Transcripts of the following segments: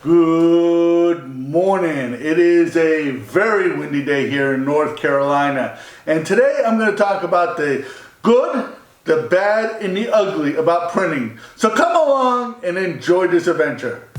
Good morning. It is a very windy day here in North Carolina. And today I'm going to talk about the good, the bad, and the ugly about printing. So come along and enjoy this adventure.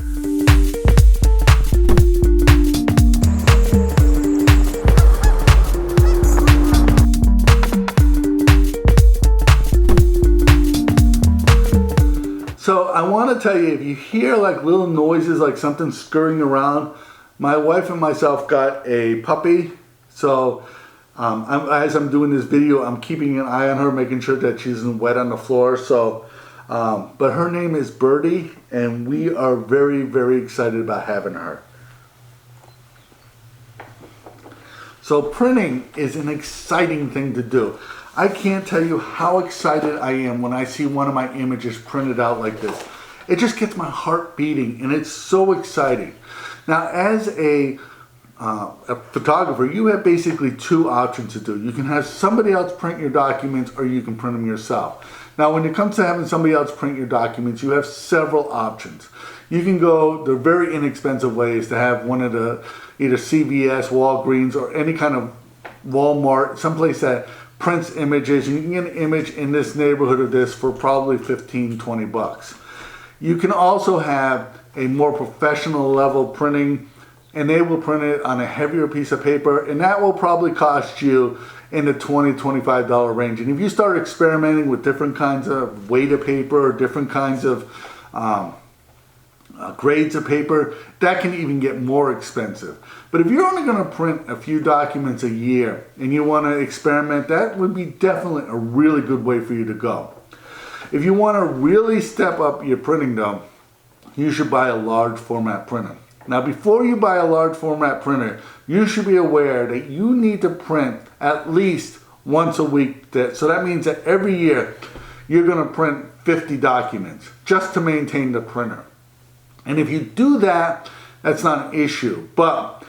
So I want to tell you, if you hear like little noises, like something scurrying around, my wife and myself got a puppy. So as I'm doing this video, I'm keeping an eye on her, making sure that she isn't wet on the floor. So, but her name is Birdie, and we are very, very excited about having her. So printing is an exciting thing to do. I can't tell you how excited I am when I see one of my images printed out like this. It just gets my heart beating, and it's so exciting. Now, as a photographer, you have basically two options to do. You can have somebody else print your documents, or you can print them yourself. Now, when it comes to having somebody else print your documents, you have several options. You can go the very inexpensive ways to have one of the either CVS, Walgreens, or any kind of Walmart, someplace that prints images. You can get an image in this neighborhood of this for probably 15, 20 bucks. You can also have a more professional level printing, and they will print it on a heavier piece of paper, and that will probably cost you in the $20, $25 range. And if you start experimenting with different kinds of weight of paper or different kinds of grades of paper, that can even get more expensive. But if you're only going to print a few documents a year and you want to experiment, that would be definitely a really good way for you to go. If you want to really step up your printing though, you should buy a large format printer. Now, before you buy a large format printer, you should be aware that you need to print at least once a week. So that means that every year you're going to print 50 documents just to maintain the printer. And if you do that, that's not an issue. But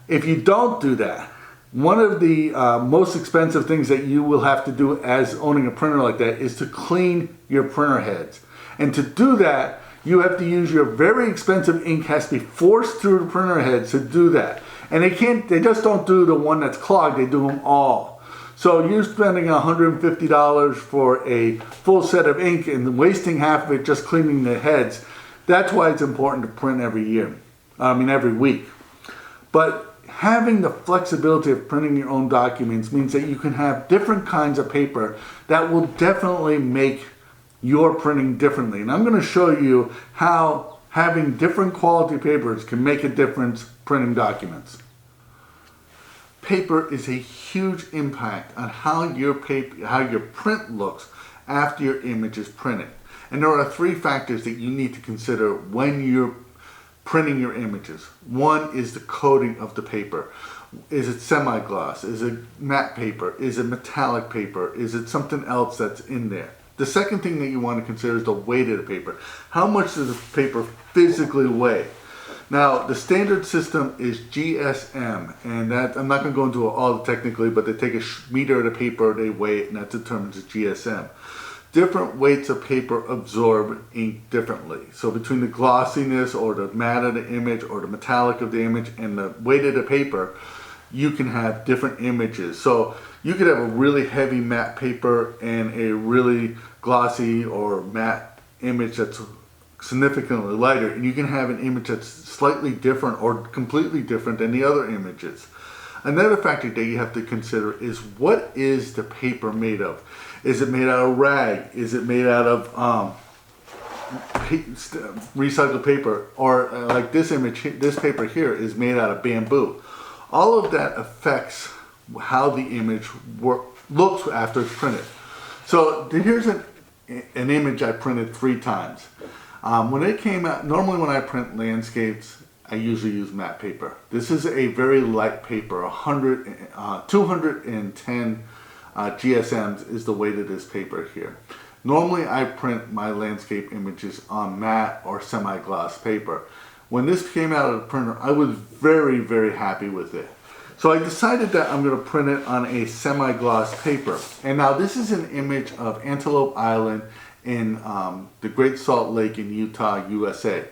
if you don't do that, one of the most expensive things that you will have to do as owning a printer like that is to clean your printer heads. And to do that, you have to use your very expensive ink has to be forced through the printer heads to do that. And they just don't do the one that's clogged, they do them all. So you're spending $150 for a full set of ink and wasting half of it just cleaning the heads. That's why it's important to print every week. But having the flexibility of printing your own documents means that you can have different kinds of paper that will definitely make your printing differently. And I'm going to show you how having different quality papers can make a difference printing documents. Paper is a huge impact on how your print looks after your image is printed. And there are three factors that you need to consider when you're printing your images. One is the coating of the paper. Is it semi-gloss? Is it matte paper? Is it metallic paper? Is it something else that's in there? The second thing that you want to consider is the weight of the paper. How much does the paper physically weigh? Now, the standard system is GSM, and that I'm not going to go into all the technically, but they take a meter of the paper, they weigh it, and that determines the GSM. Different weights of paper absorb ink differently. So between the glossiness or the matte of the image or the metallic of the image and the weight of the paper, you can have different images. So you could have a really heavy matte paper and a really glossy or matte image that's significantly lighter, and you can have an image that's slightly different or completely different than the other images. Another factor that you have to consider is, what is the paper made of? Is it made out of rag? Is it made out of recycled paper? Or like this image, this paper here is made out of bamboo. All of that affects how the image looks after it's printed. So here's an image I printed 3 times. When it came out, normally when I print landscapes, I usually use matte paper. This is a very light paper, 210 GSMs is the weight of this paper here. Normally I print my landscape images on matte or semi-gloss paper. When this came out of the printer, I was very, very happy with it. So I decided that I'm going to print it on a semi-gloss paper. And now this is an image of Antelope Island in the Great Salt Lake in Utah, USA.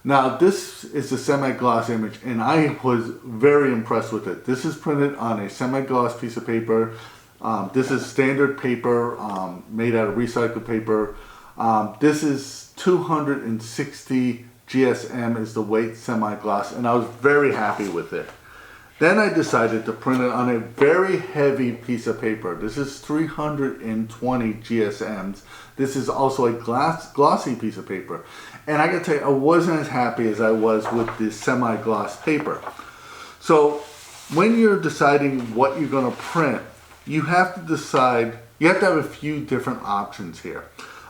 Now this is a semi-gloss image and I was very impressed with it. This is printed on a semi-gloss piece of paper. This is standard paper made out of recycled paper. This is 260 GSM is the weight semi-gloss, and I was very happy with it. Then I decided to print it on a very heavy piece of paper. This is 320 GSMs. This is also a glossy piece of paper. And I gotta tell you, I wasn't as happy as I was with this semi-gloss paper. So when you're deciding what you're gonna print, you have to decide, you have to have a few different options here.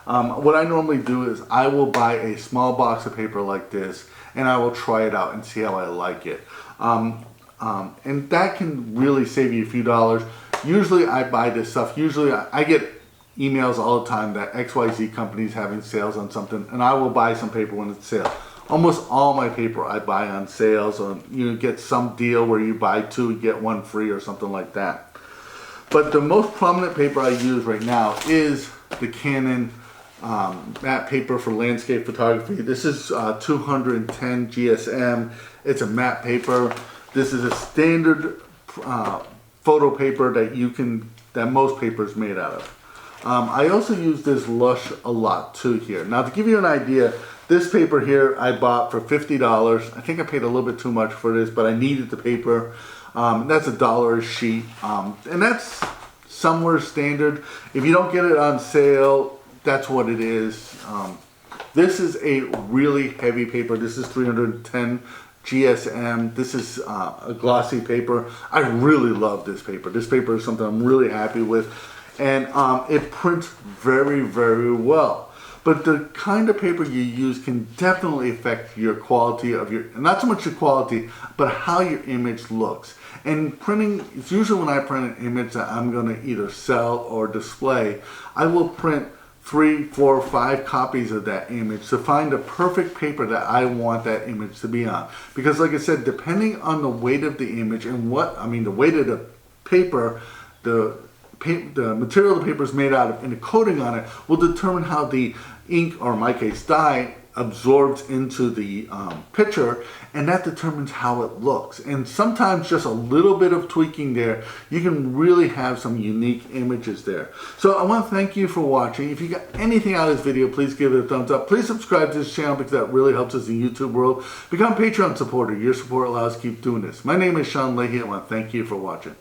What I normally do is I will buy a small box of paper like this and I will try it out and see how I like it. And that can really save you a few dollars. Usually I buy this stuff. Usually I get emails all the time that XYZ company's having sales on something, and I will buy some paper when it's sale. Almost all my paper I buy on sales, or you get some deal where you buy two, get one free or something like that. But the most prominent paper I use right now is the Canon matte paper for landscape photography. This is 210 GSM. It's a matte paper. This is a standard photo paper that most paper is made out of. I also use this Lush a lot too here. Now to give you an idea, this paper here I bought for $50. I think I paid a little bit too much for this, but I needed the paper. That's $1 a sheet, and that's somewhere standard. If you don't get it on sale, that's what it is. This is a really heavy paper. This is 310 GSM. This is a glossy paper. I really love this paper. This paper is something I'm really happy with, and it prints very, very well. But the kind of paper you use can definitely affect your quality of your, not so much the quality, but how your image looks. And printing, it's usually when I print an image that I'm going to either sell or display, I will print 3, 4, 5 copies of that image to find the perfect paper that I want that image to be on. Because like I said, depending on the weight of the image and the weight of the paper, the material the paper is made out of and the coating on it will determine how the ink, or in my case dye, absorbs into the picture, and that determines how it looks. And sometimes just a little bit of tweaking there, you can really have some unique images there. So I want to thank you for watching. If you got anything out of this video, please give it a thumbs up. Please subscribe to this channel because that really helps us in the YouTube world. Become a Patreon supporter. Your support allows us to keep doing this. My name is Sean Leahy. I want to thank you for watching.